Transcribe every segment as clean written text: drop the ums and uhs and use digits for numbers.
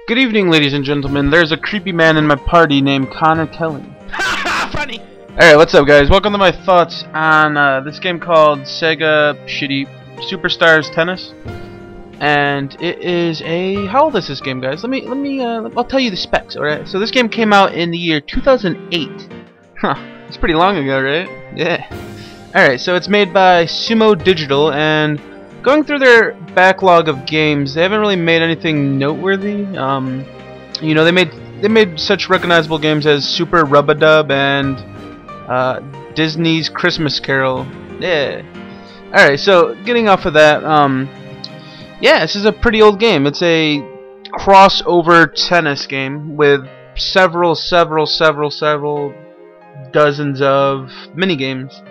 Good evening, ladies and gentlemen. There's a creepy man in my party named Connor Kelly. Funny. Alright, what's up, guys? Welcome to my thoughts on this game called Sega Shitty Superstars Tennis. And it is a... How old is this game, guys? I'll tell you the specs, alright? So this game came out in the year 2008. Huh. It's pretty long ago, right? Yeah. Alright, so it's made by Sumo Digital, and going through their backlog of games, they haven't really made anything noteworthy. You know, they made such recognizable games as Super Rub-a-Dub and Disney's Christmas Carol. Yeah. Alright, so getting off of that, yeah, this is a pretty old game. It's a crossover tennis game with several dozens of mini games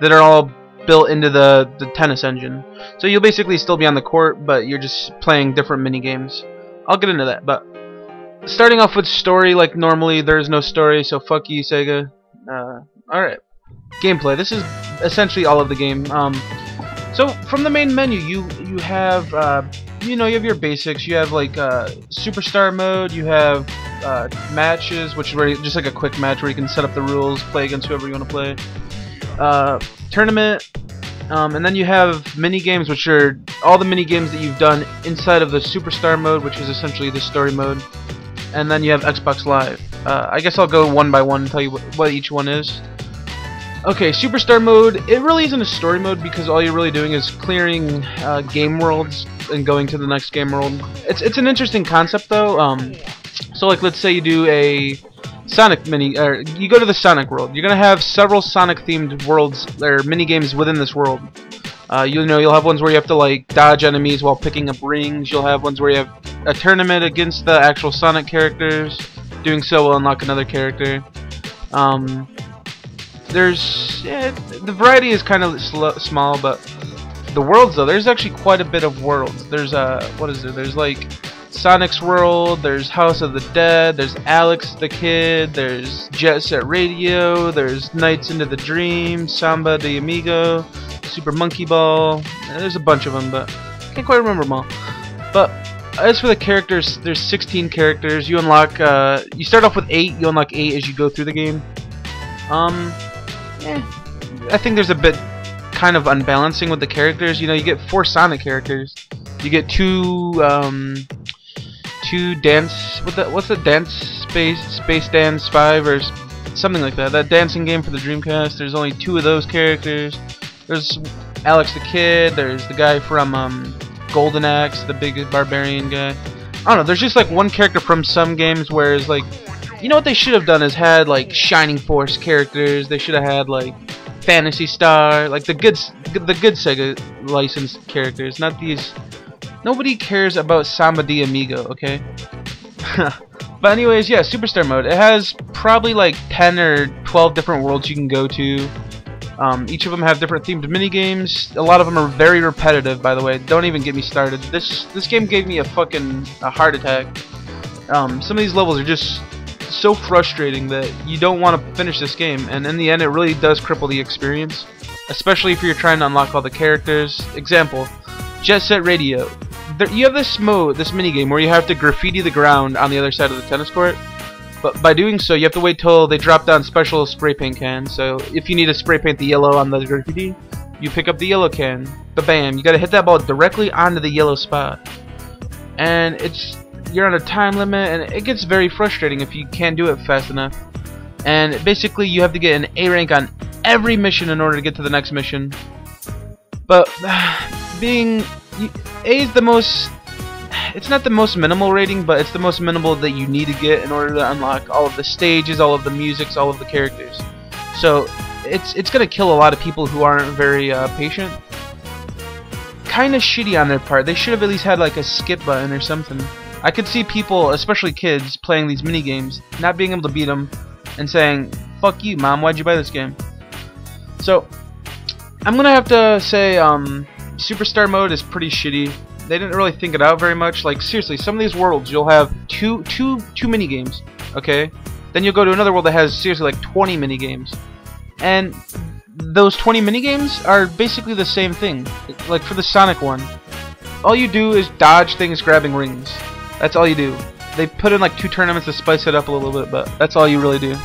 that are all built into the tennis engine. So you'll basically still be on the court, but you're just playing different mini games. I'll get into that, but starting off with story, like normally there's no story, so fuck you, Sega. Alright. Gameplay. This is essentially all of the game. So from the main menu, you have you know, you have your basics. You have like superstar mode. You have matches, which is where just like a quick match where you can set up the rules, play against whoever you want to play. Tournament, and then you have mini games, which are all the mini games that you've done inside of the superstar mode, which is essentially the story mode. And then you have Xbox Live. I guess I'll go one by one and tell you what each one is. Okay, superstar mode, it really isn't a story mode because all you're really doing is clearing game worlds and going to the next game world. It's an interesting concept though. So like, let's say you do a Sonic or you go to the Sonic world. You're gonna have several Sonic themed worlds or mini games within this world. You know, you'll have ones where you have to like dodge enemies while picking up rings. You'll have ones where you have a tournament against the actual Sonic characters. Doing so will unlock another character. The variety is kind of small, but the worlds though, there's actually quite a bit of worlds. There's what is there? There's like Sonic's World, there's House of the Dead, there's Alex the Kid, there's Jet Set Radio, there's Nights into the Dream, Samba de Amigo, Super Monkey Ball. There's a bunch of them, but I can't quite remember them all. But as for the characters, there's 16 characters. You unlock, you start off with 8, you unlock 8 as you go through the game. I think there's a bit kind of unbalancing with the characters. You know, you get 4 Sonic characters. You get 2 dance, what's the dance space dance 5 or something like that dancing game for the Dreamcast. There's only 2 of those characters. There's Alex the Kid, there's the guy from Golden Axe, the big barbarian guy. I don't know, there's just like one character from some games, whereas like, you know what they should have done is had like Shining Force characters. They should have had like Phantasy Star, like the good Sega licensed characters, not these. Nobody cares about Samba de Amigo, okay? But anyways, yeah, Superstar mode. It has probably like 10 or 12 different worlds you can go to. Each of them have different themed minigames. A lot of them are very repetitive, by the way. Don't even get me started. This game gave me a heart attack. Some of these levels are just so frustrating that you don't want to finish this game, and in the end it really does cripple the experience, especially if you're trying to unlock all the characters. Example, Jet Set Radio. You have this minigame where you have to graffiti the ground on the other side of the tennis court, but by doing so you have to wait till they drop down special spray paint cans. So if you need to spray paint the yellow on the graffiti, you pick up the yellow can, but bam, you gotta hit that ball directly onto the yellow spot, and you're on a time limit, and it gets very frustrating if you can't do it fast enough. And basically you have to get an A rank on every mission in order to get to the next mission. But A is the most, it's not the most minimal rating, but it's the most minimal that you need to get in order to unlock all of the stages, all of the musics, all of the characters. So it's gonna kill a lot of people who aren't very patient. Kinda shitty on their part. They should have at least had like a skip button or something. I could see people, especially kids, playing these mini games, not being able to beat them, and saying, "Fuck you, mom! Why'd you buy this game?" So I'm gonna have to say, Superstar mode is pretty shitty. They didn't really think it out very much. Like seriously, some of these worlds you'll have two mini games, okay? Then you'll go to another world that has seriously like 20 mini games, and those 20 mini games are basically the same thing. Like for the Sonic one, all you do is dodge things grabbing rings. That's all you do. They put in like 2 tournaments to spice it up a little bit, but that's all you really do.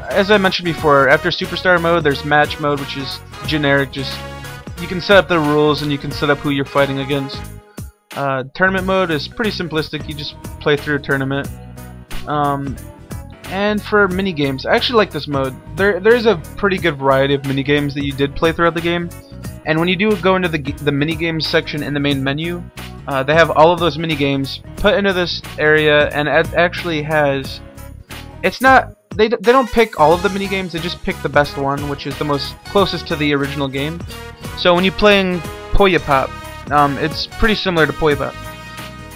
As I mentioned before, after Superstar mode, there's Match mode, which is generic. Just you can set up the rules and you can set up who you're fighting against. Tournament mode is pretty simplistic. You just play through a tournament. And for mini games, I actually like this mode. There's a pretty good variety of mini games that you did play throughout the game. And when you do go into the mini games section in the main menu, they have all of those mini games put into this area, and it actually has. It's not. They don't pick all of the mini games. They just pick the best one, which is the most closest to the original game. So when you're playing Puyo Pop, it's pretty similar to Puyo Pop.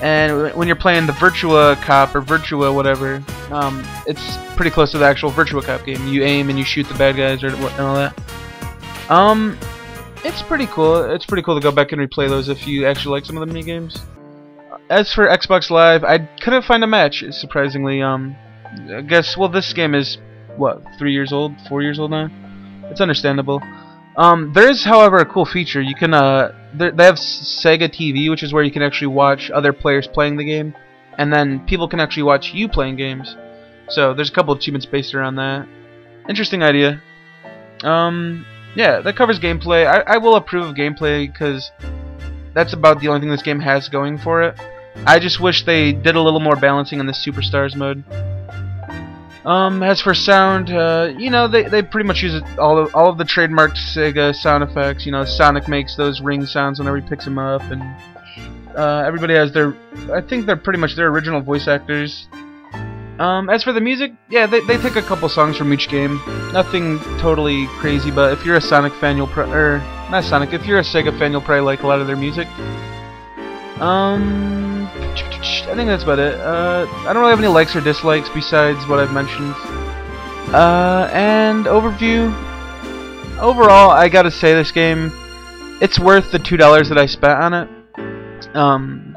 And when you're playing the Virtua Cop or Virtua whatever, it's pretty close to the actual Virtua Cop game. You aim and you shoot the bad guys and all that. It's pretty cool. It's pretty cool to go back and replay those if you actually like some of the mini games. As for Xbox Live, I couldn't find a match, surprisingly. I guess, well, this game is, what, 3 years old? 4 years old now? It's understandable. There is, however, a cool feature. You can, they have Sega TV, which is where you can actually watch other players playing the game, and then people can actually watch you playing games. So there's a couple achievements based around that. Interesting idea. Yeah, that covers gameplay. I will approve of gameplay because that's about the only thing this game has going for it. I just wish they did a little more balancing in the Superstars mode. As for sound, you know, they pretty much use all of the trademarked Sega sound effects. You know, Sonic makes those ring sounds whenever he picks them up, and everybody has their. I think they're pretty much their original voice actors. As for the music, yeah, they take a couple songs from each game. Nothing totally crazy, but if you're a Sonic fan, you'll not Sonic. If you're a Sega fan, you'll probably like a lot of their music. I think that's about it. I don't really have any likes or dislikes besides what I've mentioned. And overview. Overall, I gotta say this game, it's worth the $2 that I spent on it.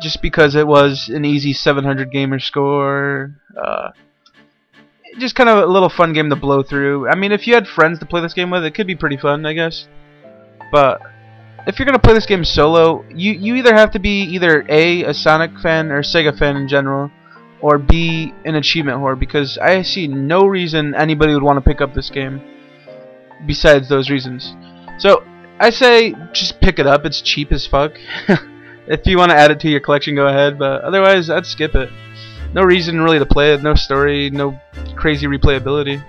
Just because it was an easy 700 gamer score. Just kind of a little fun game to blow through. I mean, if you had friends to play this game with, it could be pretty fun, I guess. But if you're gonna play this game solo, you either have to be either a Sonic fan or Sega fan in general, or B, an achievement whore, because I see no reason anybody would want to pick up this game besides those reasons. So I say just pick it up. It's cheap as fuck. If you want to add it to your collection, go ahead, but otherwise I'd skip it. No reason really to play it, no story, no crazy replayability.